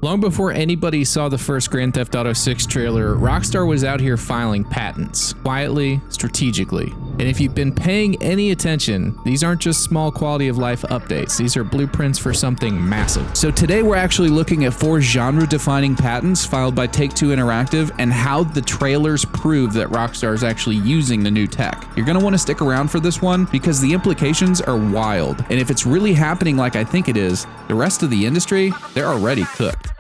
Long before anybody saw the first Grand Theft Auto 6 trailer, Rockstar was out here filing patents, quietly, strategically. And if you've been paying any attention, these aren't just small quality of life updates, these are blueprints for something massive. So today we're actually looking at 4 genre-defining patents filed by Take-Two Interactive and how the trailers prove that Rockstar is actually using the new tech. You're gonna wanna stick around for this one because the implications are wild. And if it's really happening like I think it is, the rest of the industry, they're already cooked.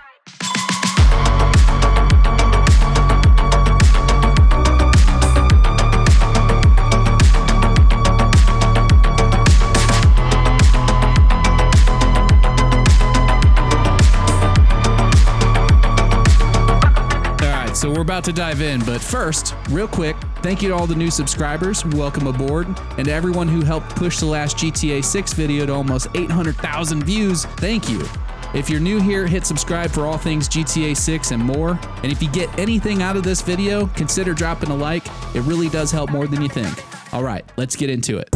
So we're about to dive in, but first, real quick, thank you to all the new subscribers, welcome aboard, and to everyone who helped push the last GTA 6 video to almost 800,000 views, thank you. If you're new here, hit subscribe for all things GTA 6 and more, and if you get anything out of this video, consider dropping a like, it really does help more than you think. All right, let's get into it.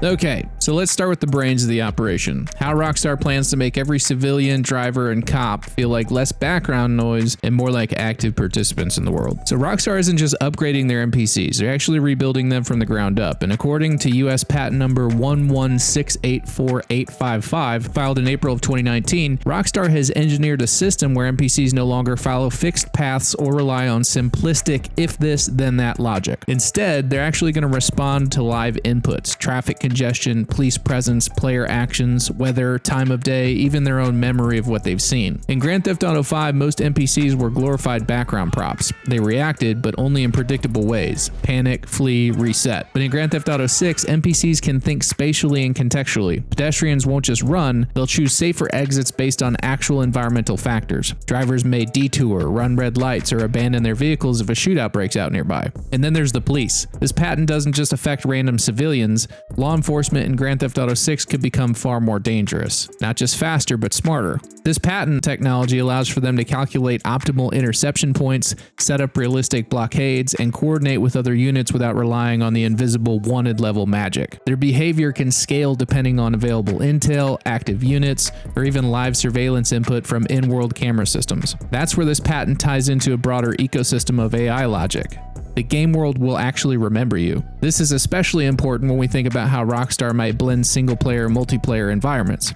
Okay, so let's start with the brains of the operation. How Rockstar plans to make every civilian, driver, and cop feel like less background noise and more like active participants in the world. So Rockstar isn't just upgrading their NPCs, they're actually rebuilding them from the ground up. And according to US patent number 116848855, filed in April of 2019, Rockstar has engineered a system where NPCs no longer follow fixed paths or rely on simplistic if this, then that logic. Instead, they're actually going to respond to live inputs, traffic congestion, police presence, player actions, weather, time of day, even their own memory of what they've seen. In Grand Theft Auto 5, most NPCs were glorified background props. They reacted, but only in predictable ways. Panic, flee, reset. But in Grand Theft Auto 6, NPCs can think spatially and contextually. Pedestrians won't just run, they'll choose safer exits based on actual environmental factors. Drivers may detour, run red lights, or abandon their vehicles if a shootout breaks out nearby. And then there's the police. This patent doesn't just affect random civilians. Law enforcement in Grand Theft Auto 6 could become far more dangerous. Not just faster, but smarter. This patent technology allows for them to calculate optimal interception points, set up realistic blockades, and coordinate with other units without relying on the invisible wanted level magic. Their behavior can scale depending on available intel, active units, or even live surveillance input from in-world camera systems. That's where this patent ties into a broader ecosystem of AI logic. The game world will actually remember you. This is especially important when we think about how Rockstar might blend single-player, multiplayer environments.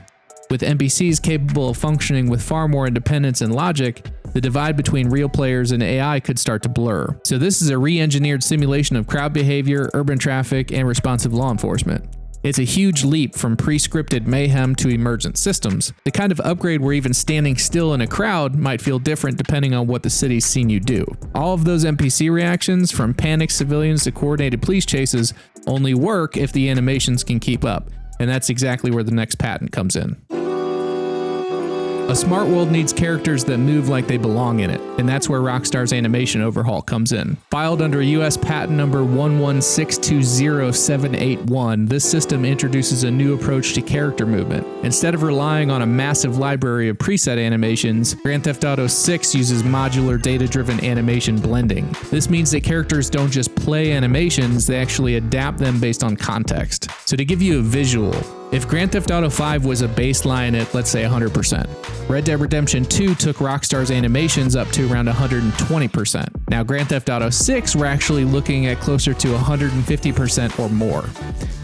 With NPCs capable of functioning with far more independence and logic, the divide between real players and AI could start to blur. So this is a re-engineered simulation of crowd behavior, urban traffic, and responsive law enforcement. It's a huge leap from pre-scripted mayhem to emergent systems, the kind of upgrade where even standing still in a crowd might feel different depending on what the city's seen you do. All of those NPC reactions, from panicked civilians to coordinated police chases, only work if the animations can keep up, and that's exactly where the next patent comes in. A smart world needs characters that move like they belong in it, and that's where Rockstar's animation overhaul comes in. Filed under US patent number 116200781, this system introduces a new approach to character movement. Instead of relying on a massive library of preset animations, Grand Theft Auto 6 uses modular data-driven animation blending. This means that characters don't just play animations, they actually adapt them based on context. So to give you a visual, if Grand Theft Auto 5 was a baseline at, let's say, 100%, Red Dead Redemption 2 took Rockstar's animations up to around 120%. Now, Grand Theft Auto 6, we're actually looking at closer to 150% or more.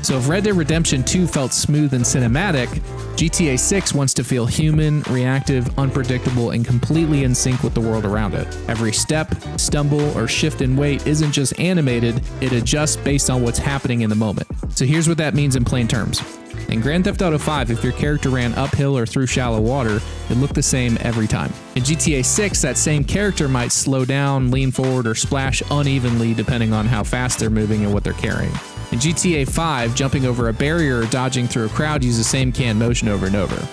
So if Red Dead Redemption 2 felt smooth and cinematic, GTA 6 wants to feel human, reactive, unpredictable, and completely in sync with the world around it. Every step, stumble, or shift in weight isn't just animated, it adjusts based on what's happening in the moment. So here's what that means in plain terms. In Grand Theft Auto 5, if your character ran uphill or through shallow water, it looked the same every time. In GTA 6, that same character might slow down, lean forward, or splash unevenly depending on how fast they're moving and what they're carrying. In GTA 5, jumping over a barrier or dodging through a crowd uses the same canned motion over and over.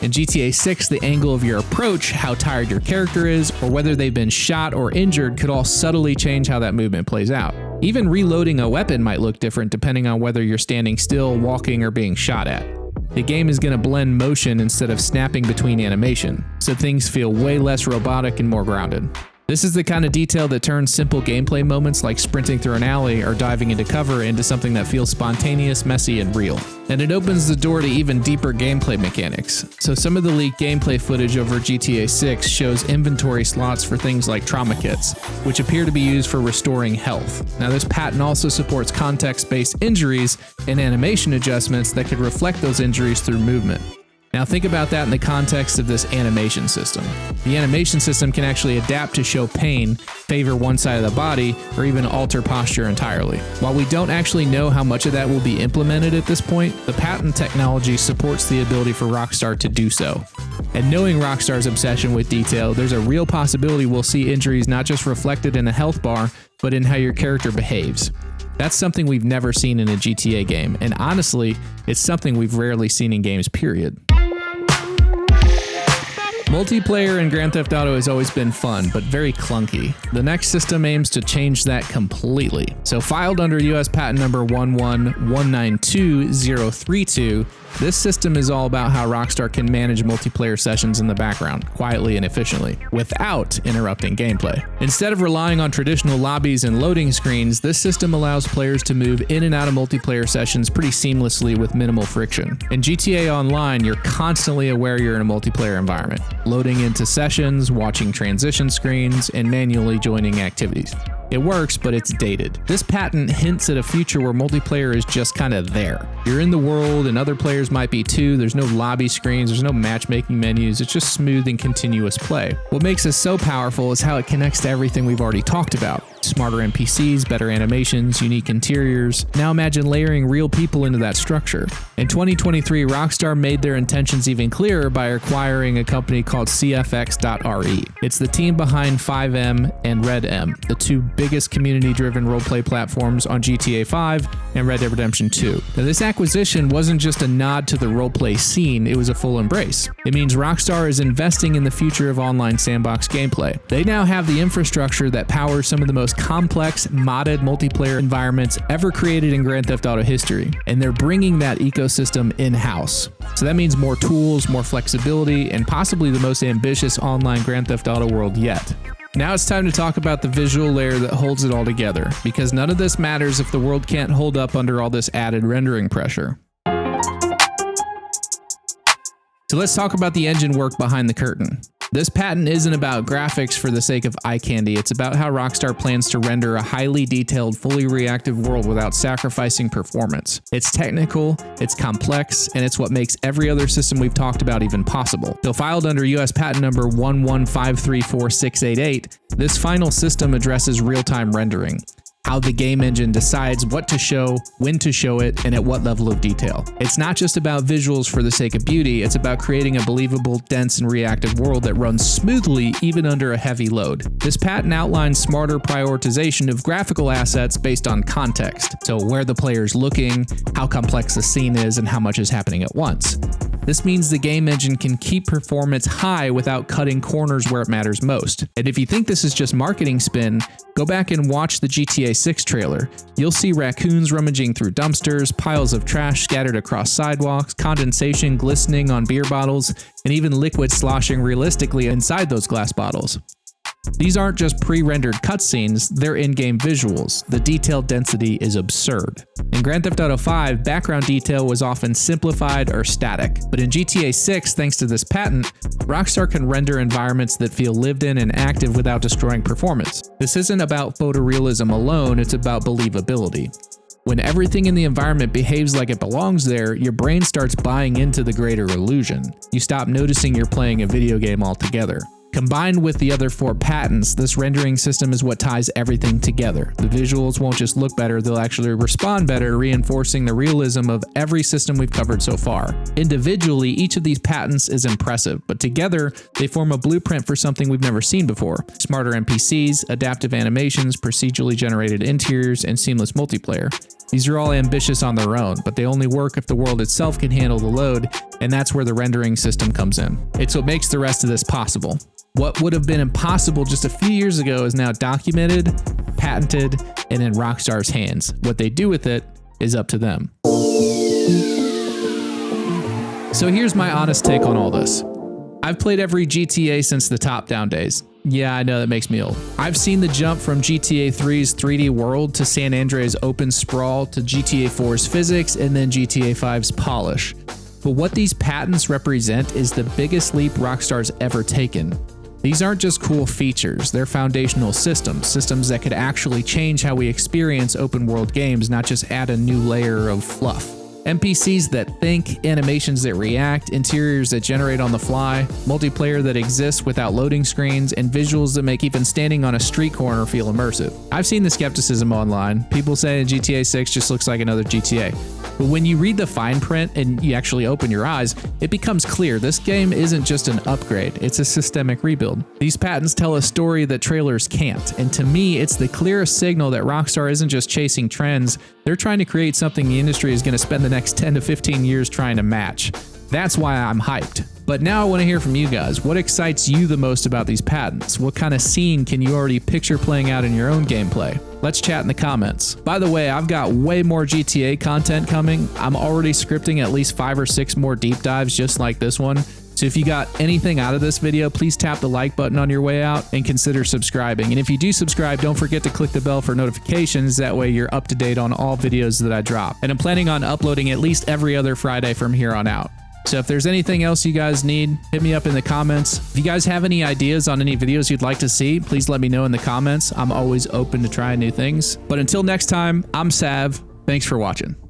In GTA 6, the angle of your approach, how tired your character is, or whether they've been shot or injured could all subtly change how that movement plays out. Even reloading a weapon might look different depending on whether you're standing still, walking, or being shot at. The game is going to blend motion instead of snapping between animation, so things feel way less robotic and more grounded. This is the kind of detail that turns simple gameplay moments like sprinting through an alley or diving into cover into something that feels spontaneous, messy, and real. And it opens the door to even deeper gameplay mechanics. So some of the leaked gameplay footage over GTA 6 shows inventory slots for things like trauma kits, which appear to be used for restoring health. Now this patent also supports context-based injuries and animation adjustments that could reflect those injuries through movement. Now think about that in the context of this animation system. The animation system can actually adapt to show pain, favor one side of the body, or even alter posture entirely. While we don't actually know how much of that will be implemented at this point, the patent technology supports the ability for Rockstar to do so. And knowing Rockstar's obsession with detail, there's a real possibility we'll see injuries not just reflected in a health bar, but in how your character behaves. That's something we've never seen in a GTA game, and honestly, it's something we've rarely seen in games, period. Multiplayer in Grand Theft Auto has always been fun, but very clunky. The next system aims to change that completely. So filed under US patent number 11192.032, this system is all about how Rockstar can manage multiplayer sessions in the background, quietly and efficiently, without interrupting gameplay. Instead of relying on traditional lobbies and loading screens, this system allows players to move in and out of multiplayer sessions pretty seamlessly with minimal friction. In GTA Online, you're constantly aware you're in a multiplayer environment, loading into sessions, watching transition screens, and manually joining activities. It works, but it's dated. This patent hints at a future where multiplayer is just kind of there. You're in the world and other players might be too. There's no lobby screens, there's no matchmaking menus, it's just smooth and continuous play. What makes this so powerful is how it connects to everything we've already talked about. Smarter NPCs, better animations, unique interiors. Now imagine layering real people into that structure. In 2023, Rockstar made their intentions even clearer by acquiring a company called Cfx.re. It's the team behind 5M and RedM, the two biggest community-driven roleplay platforms on GTA 5 and Red Dead Redemption 2. Now this acquisition wasn't just a nod to the roleplay scene, it was a full embrace. It means Rockstar is investing in the future of online sandbox gameplay. They now have the infrastructure that powers some of the most complex, modded multiplayer environments ever created in Grand Theft Auto history, and they're bringing that ecosystem in-house. So that means more tools, more flexibility, and possibly the most ambitious online Grand Theft Auto world yet. Now it's time to talk about the visual layer that holds it all together, because none of this matters if the world can't hold up under all this added rendering pressure. So let's talk about the engine work behind the curtain. This patent isn't about graphics for the sake of eye candy, it's about how Rockstar plans to render a highly detailed, fully reactive world without sacrificing performance. It's technical, it's complex, and it's what makes every other system we've talked about even possible. So filed under US patent number 115344688, this final system addresses real-time rendering, how the game engine decides what to show, when to show it, and at what level of detail. It's not just about visuals for the sake of beauty, it's about creating a believable, dense, and reactive world that runs smoothly even under a heavy load. This patent outlines smarter prioritization of graphical assets based on context, so where the player's looking, how complex the scene is, and how much is happening at once. This means the game engine can keep performance high without cutting corners where it matters most. And if you think this is just marketing spin, go back and watch the GTA 6 trailer. You'll see raccoons rummaging through dumpsters, piles of trash scattered across sidewalks, condensation glistening on beer bottles, and even liquid sloshing realistically inside those glass bottles. These aren't just pre-rendered cutscenes, they're in-game visuals. The detail density is absurd. In Grand Theft Auto 5, background detail was often simplified or static, but in GTA 6, thanks to this patent, Rockstar can render environments that feel lived in and active without destroying performance. This isn't about photorealism alone, it's about believability. When everything in the environment behaves like it belongs there, your brain starts buying into the greater illusion. You stop noticing you're playing a video game altogether. Combined with the other 4 patents, this rendering system is what ties everything together. The visuals won't just look better, they'll actually respond better, reinforcing the realism of every system we've covered so far. Individually, each of these patents is impressive, but together, they form a blueprint for something we've never seen before. Smarter NPCs, adaptive animations, procedurally generated interiors, and seamless multiplayer. These are all ambitious on their own, but they only work if the world itself can handle the load, and that's where the rendering system comes in. It's what makes the rest of this possible. What would have been impossible just a few years ago is now documented, patented, and in Rockstar's hands. What they do with it is up to them. So here's my honest take on all this. I've played every GTA since the top-down days. Yeah, I know that makes me old. I've seen the jump from GTA 3's 3D world to San Andreas open sprawl to GTA 4's physics and then GTA 5's polish. But what these patents represent is the biggest leap Rockstar's ever taken. These aren't just cool features, they're foundational systems that could actually change how we experience open world games, not just add a new layer of fluff. NPCs that think, animations that react, interiors that generate on the fly, multiplayer that exists without loading screens, and visuals that make even standing on a street corner feel immersive. I've seen the skepticism online. People say GTA 6 just looks like another GTA. But when you read the fine print and you actually open your eyes, it becomes clear this game isn't just an upgrade, it's a systemic rebuild. These patents tell a story that trailers can't, and to me, it's the clearest signal that Rockstar isn't just chasing trends, they're trying to create something the industry is going to spend the next 10 to 15 years trying to match. That's why I'm hyped. But now I want to hear from you guys. What excites you the most about these patents? What kind of scene can you already picture playing out in your own gameplay? Let's chat in the comments. By the way, I've got way more GTA content coming. I'm already scripting at least 5 or 6 more deep dives just like this one. So if you got anything out of this video, please tap the like button on your way out and consider subscribing. And if you do subscribe, don't forget to click the bell for notifications. That way you're up to date on all videos that I drop. And I'm planning on uploading at least every other Friday from here on out. So if there's anything else you guys need, hit me up in the comments. If you guys have any ideas on any videos you'd like to see, please let me know in the comments. I'm always open to trying new things. But until next time, I'm Sav. Thanks for watching.